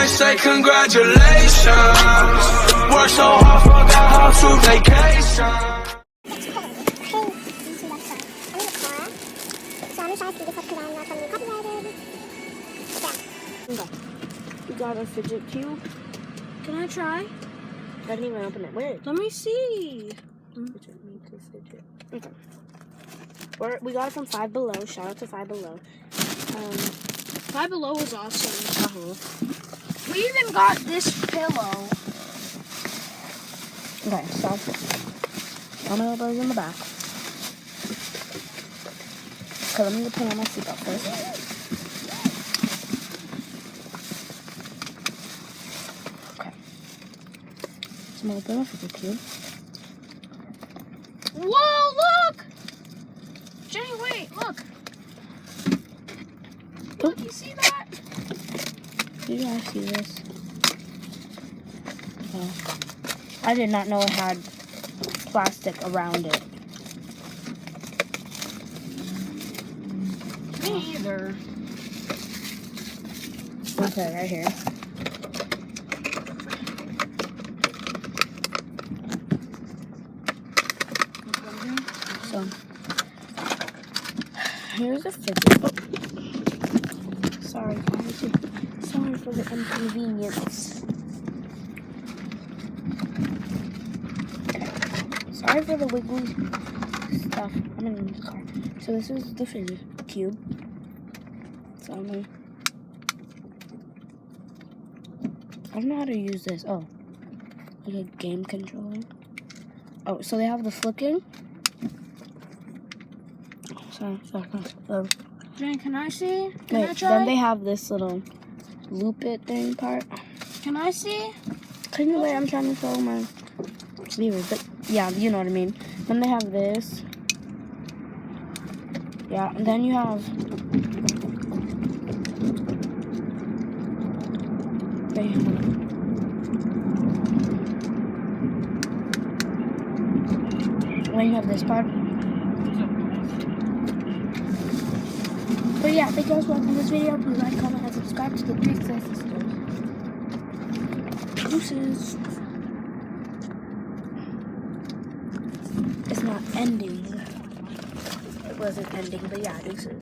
say congratulations. Work so hard, forgot how to vacation. We got a fidget cube. Can I try? I didn't even open it. Wait. Let me see. Fidget, need to fidget. Okay. We got it from Five Below. Shout out to Five Below. Five Below was awesome. We even got this pillow. Okay, stop. I'm gonna put it in the back. Okay, let me put on my seatbelt first. Okay. So I'm gonna put on my fidget cube. Whoa, look! Jenny, wait, look. Look, you see that? Did you guys see this? Oh. I did not know it had plastic around it. Me either. Okay, right here. So, here's a fidget. Oh. Sorry, guys. Sorry for the inconvenience. Sorry for the wiggly stuff. I'm in the car. So this is the fidget cube. So I don't know how to use this. Oh, like a game controller. Oh, so they have the flicking. Sorry. Jenny, can I see? Can I Wait, try? then they have this little loop it thing part. Can I see? Can you wait? I'm trying to show my viewers. But yeah, you know what I mean. Then they have this. Yeah, and then you have. Then you have this part. But yeah, thank you guys for watching this video. Please like, comment, and subscribe to the Three Sisters. Deuces. It's not ending. It wasn't ending, but yeah, deuces.